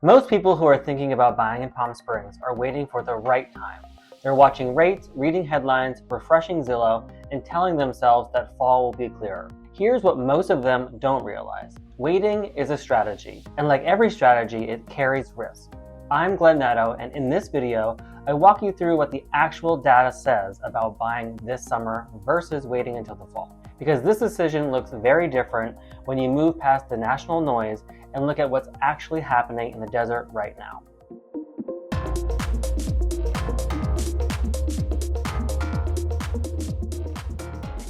Most people who are thinking about buying in Palm Springs are waiting for the right time. They're watching rates, reading headlines, refreshing Zillow, and telling themselves that fall will be clearer. Here's what most of them don't realize. Waiting is a strategy, and like every strategy, it carries risk. I'm Glen Nadeau, and in this video, I walk you through what the actual data says about buying this summer versus waiting until the fall. Because this decision looks very different when you move past the national noise and look at what's actually happening in the desert right now.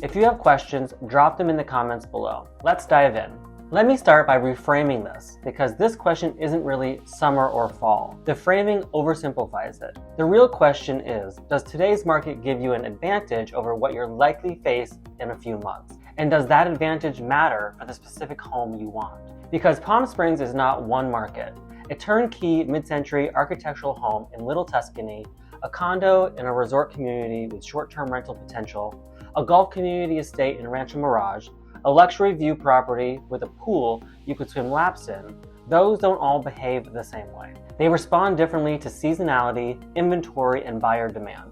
If you have questions, drop them in the comments below. Let's dive in. Let me start by reframing this, because this question isn't really summer or fall. The framing oversimplifies it. The real question is, does today's market give you an advantage over what you'll likely face in a few months? And does that advantage matter for the specific home you want? Because Palm Springs is not one market. A turnkey mid-century architectural home in Little Tuscany, a condo in a resort community with short-term rental potential, a golf community estate in Rancho Mirage, a luxury view property with a pool you could swim laps in, those don't all behave the same way. They respond differently to seasonality, inventory, and buyer demand.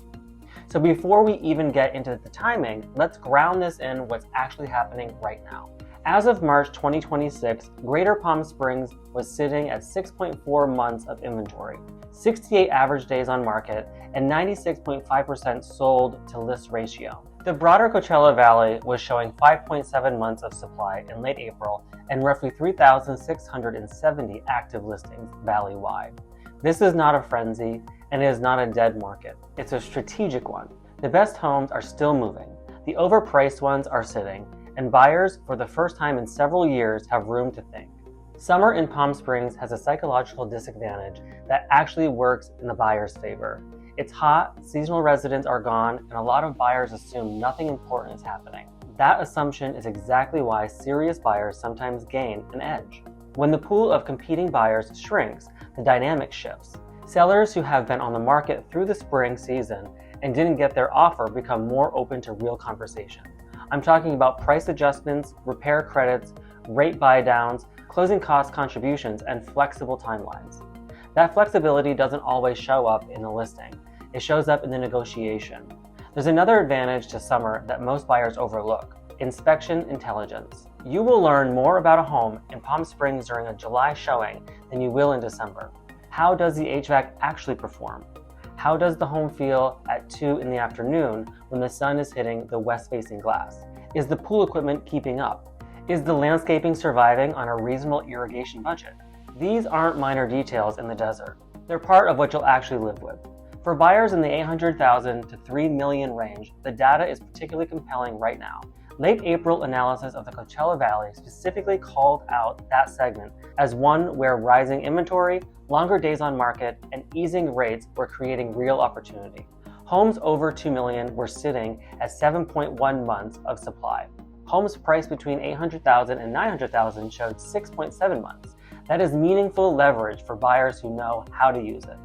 So before we even get into the timing, let's ground this in what's actually happening right now. As of March 2026, Greater Palm Springs was sitting at 6.4 months of inventory, 68 average days on market, and 96.5% sold to list ratio. The broader Coachella Valley was showing 5.7 months of supply in late April and roughly 3,670 active listings valley-wide. This is not a frenzy, and it is not a dead market. It's a strategic one. The best homes are still moving, the overpriced ones are sitting, and buyers, for the first time in several years, have room to think. Summer in Palm Springs has a psychological disadvantage that actually works in the buyer's favor. It's hot, seasonal residents are gone, and a lot of buyers assume nothing important is happening. That assumption is exactly why serious buyers sometimes gain an edge. When the pool of competing buyers shrinks, the dynamic shifts. Sellers who have been on the market through the spring season and didn't get their offer become more open to real conversation. I'm talking about price adjustments, repair credits, rate buy-downs, closing cost contributions, and flexible timelines. That flexibility doesn't always show up in the listing. It shows up in the negotiation. There's another advantage to summer that most buyers overlook: inspection intelligence. You will learn more about a home in Palm Springs during a July showing than you will in December. How does the HVAC actually perform? How does the home feel at 2 in the afternoon when the sun is hitting the west-facing glass? Is the pool equipment keeping up? Is the landscaping surviving on a reasonable irrigation budget? These aren't minor details in the desert. They're part of what you'll actually live with. For buyers in the $800,000 to $3 million range, the data is particularly compelling right now. Late April analysis of the Coachella Valley specifically called out that segment as one where rising inventory, longer days on market, and easing rates were creating real opportunity. Homes over $2 million were sitting at 7.1 months of supply. Homes priced between $800,000 and $900,000 showed 6.7 months. That is meaningful leverage for buyers who know how to use it.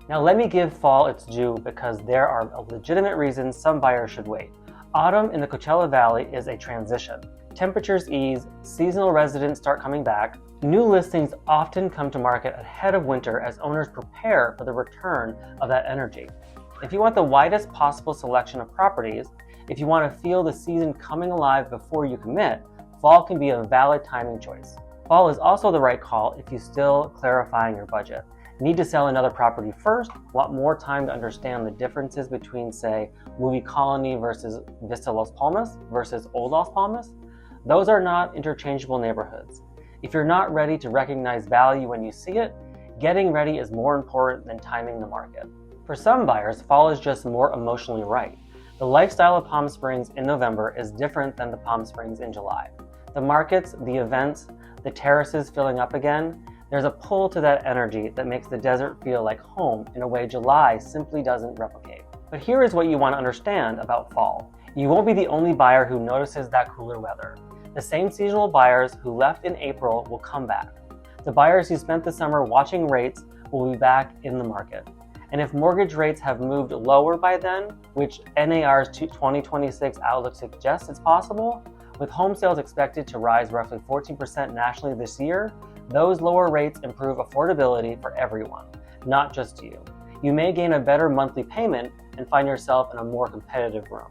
Now let me give fall its due, because there are legitimate reasons some buyers should wait. Autumn in the Coachella Valley is a transition. Temperatures ease, seasonal residents start coming back. New listings often come to market ahead of winter as owners prepare for the return of that energy. If you want the widest possible selection of properties, if you want to feel the season coming alive before you commit, fall can be a valid timing choice. Fall is also the right call if you're still clarifying your budget. Need to sell another property first, want more time to understand the differences between, say, Movie Colony versus Vista Las Palmas versus Old Las Palmas? Those are not interchangeable neighborhoods. If you're not ready to recognize value when you see it, getting ready is more important than timing the market. For some buyers, fall is just more emotionally right. The lifestyle of Palm Springs in November is different than the Palm Springs in July. The markets, the events, the terraces filling up again, there's a pull to that energy that makes the desert feel like home in a way July simply doesn't replicate. But here is what you want to understand about fall. You won't be the only buyer who notices that cooler weather. The same seasonal buyers who left in April will come back. The buyers who spent the summer watching rates will be back in the market. And if mortgage rates have moved lower by then, which NAR's 2026 outlook suggests it's possible, with home sales expected to rise roughly 14% nationally this year, Those lower rates improve affordability for everyone, not just you. You may gain a better monthly payment and find yourself in a more competitive room.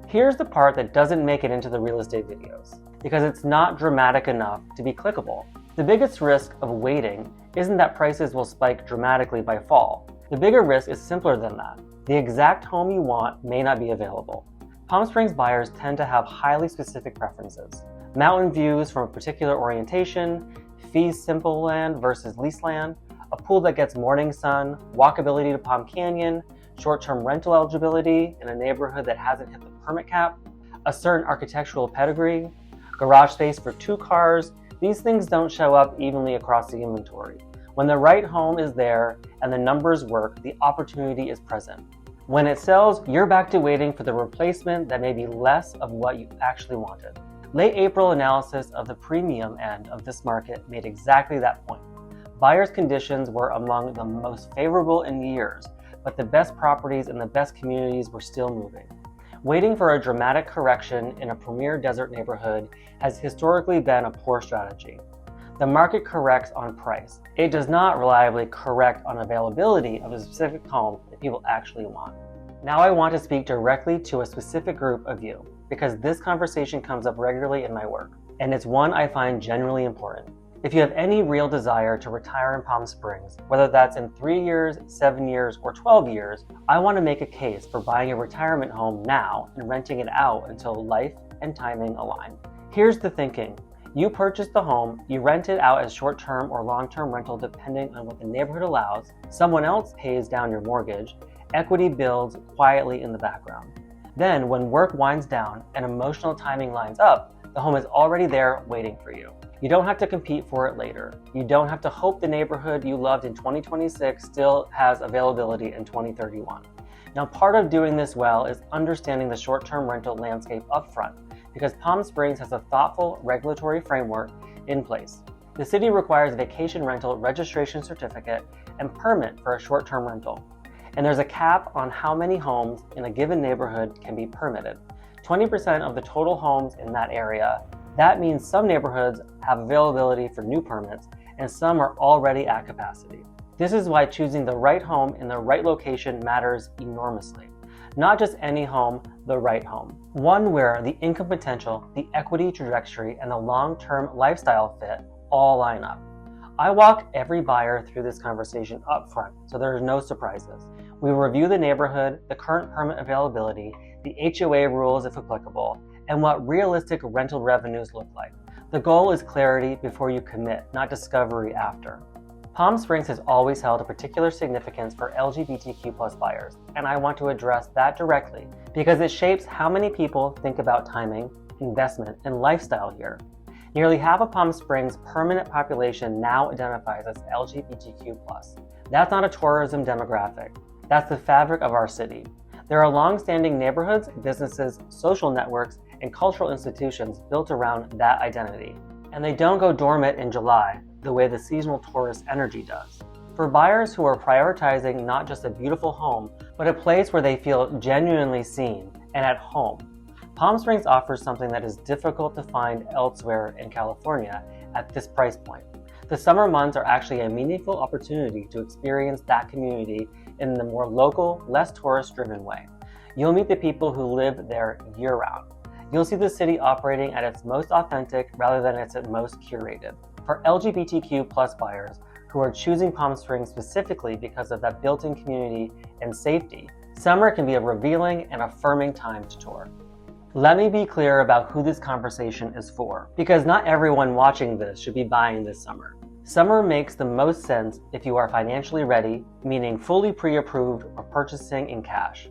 Here's the part that doesn't make it into the real estate videos, because it's not dramatic enough to be clickable. The biggest risk of waiting isn't that prices will spike dramatically by fall. The bigger risk is simpler than that. The exact home you want may not be available. Palm Springs buyers tend to have highly specific preferences. Mountain views from a particular orientation, fee simple land versus lease land, a pool that gets morning sun, walkability to Palm Canyon, short-term rental eligibility in a neighborhood that hasn't hit the permit cap, a certain architectural pedigree, garage space for 2 cars. These things don't show up evenly across the inventory. When the right home is there and the numbers work, the opportunity is present. When it sells, you're back to waiting for the replacement that may be less of what you actually wanted. Late April analysis of the premium end of this market made exactly that point. Buyers' conditions were among the most favorable in years, but the best properties in the best communities were still moving. Waiting for a dramatic correction in a premier desert neighborhood has historically been a poor strategy. The market corrects on price. It does not reliably correct on availability of a specific home that people actually want. Now I want to speak directly to a specific group of you, because this conversation comes up regularly in my work, and it's one I find genuinely important. If you have any real desire to retire in Palm Springs, whether that's in 3 years, 7 years, or 12 years, I want to make a case for buying a retirement home now and renting it out until life and timing align. Here's the thinking. You purchase the home, you rent it out as short-term or long-term rental depending on what the neighborhood allows, someone else pays down your mortgage, equity builds quietly in the background. Then, when work winds down and emotional timing lines up, the home is already there waiting for you. You don't have to compete for it later. You don't have to hope the neighborhood you loved in 2026 still has availability in 2031. Now, part of doing this well is understanding the short-term rental landscape upfront, because Palm Springs has a thoughtful regulatory framework in place. The city requires a vacation rental registration certificate and permit for a short-term rental. And there's a cap on how many homes in a given neighborhood can be permitted. 20% of the total homes in that area. That means some neighborhoods have availability for new permits and some are already at capacity. This is why choosing the right home in the right location matters enormously. Not just any home, the right home. One where the income potential, the equity trajectory, and the long-term lifestyle fit all line up. I walk every buyer through this conversation up front, so there are no surprises. We review the neighborhood, the current permit availability, the HOA rules if applicable, and what realistic rental revenues look like. The goal is clarity before you commit, not discovery after. Palm Springs has always held a particular significance for LGBTQ+ buyers, and I want to address that directly because it shapes how many people think about timing, investment, and lifestyle here. Nearly half of Palm Springs' permanent population now identifies as LGBTQ+. That's not a tourism demographic. That's the fabric of our city. There are long-standing neighborhoods, businesses, social networks, and cultural institutions built around that identity. And they don't go dormant in July, the way the seasonal tourist energy does. For buyers who are prioritizing not just a beautiful home, but a place where they feel genuinely seen and at home, Palm Springs offers something that is difficult to find elsewhere in California at this price point. The summer months are actually a meaningful opportunity to experience that community in the more local, less tourist-driven way. You'll meet the people who live there year-round. You'll see the city operating at its most authentic rather than its most curated. For LGBTQ+ buyers who are choosing Palm Springs specifically because of that built-in community and safety, summer can be a revealing and affirming time to tour. Let me be clear about who this conversation is for, because not everyone watching this should be buying this summer. Summer makes the most sense if you are financially ready, meaning fully pre-approved or purchasing in cash,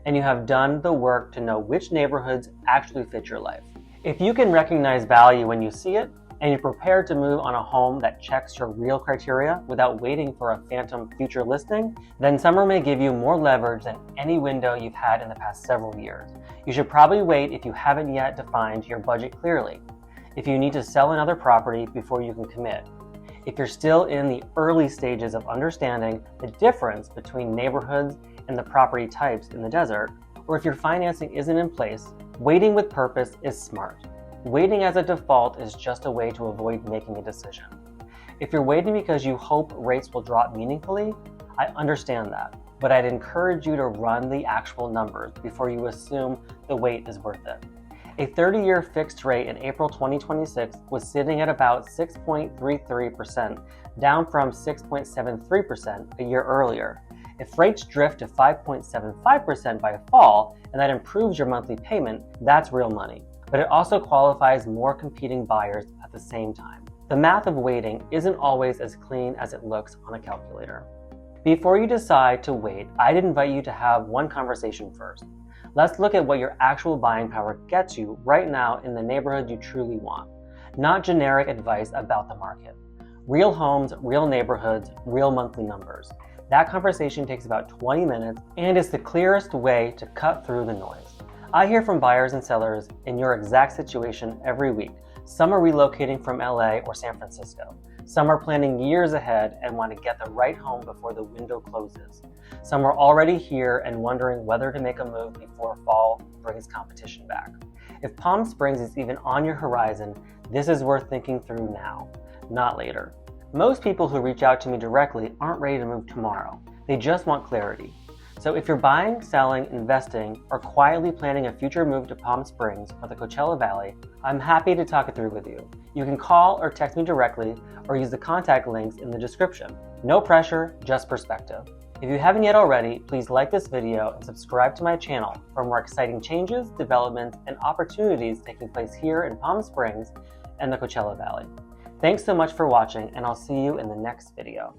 and you have done the work to know which neighborhoods actually fit your life. If you can recognize value when you see it, and you're prepared to move on a home that checks your real criteria without waiting for a phantom future listing, then summer may give you more leverage than any window you've had in the past several years. You should probably wait if you haven't yet defined your budget clearly, if you need to sell another property before you can commit, if you're still in the early stages of understanding the difference between neighborhoods and the property types in the desert, or if your financing isn't in place. Waiting with purpose is smart. Waiting as a default is just a way to avoid making a decision. If you're waiting because you hope rates will drop meaningfully, I understand that, but I'd encourage you to run the actual numbers before you assume the wait is worth it. A 30-year fixed rate in April 2026 was sitting at about 6.33%, down from 6.73% a year earlier. If rates drift to 5.75% by fall, and that improves your monthly payment, that's real money. But it also qualifies more competing buyers at the same time. The math of waiting isn't always as clean as it looks on a calculator. Before you decide to wait, I'd invite you to have one conversation first. Let's look at what your actual buying power gets you right now in the neighborhood you truly want, not generic advice about the market. Real homes, real neighborhoods, real monthly numbers. That conversation takes about 20 minutes and is the clearest way to cut through the noise. I hear from buyers and sellers in your exact situation every week. Some are relocating from LA or San Francisco. Some are planning years ahead and want to get the right home before the window closes. Some are already here and wondering whether to make a move before fall brings competition back. If Palm Springs is even on your horizon, this is worth thinking through now, not later. Most people who reach out to me directly aren't ready to move tomorrow. They just want clarity. So if you're buying, selling, investing, or quietly planning a future move to Palm Springs or the Coachella Valley, I'm happy to talk it through with you. You can call or text me directly or use the contact links in the description. No pressure, just perspective. If you haven't yet already, please like this video and subscribe to my channel for more exciting changes, developments, and opportunities taking place here in Palm Springs and the Coachella Valley. Thanks so much for watching, and I'll see you in the next video.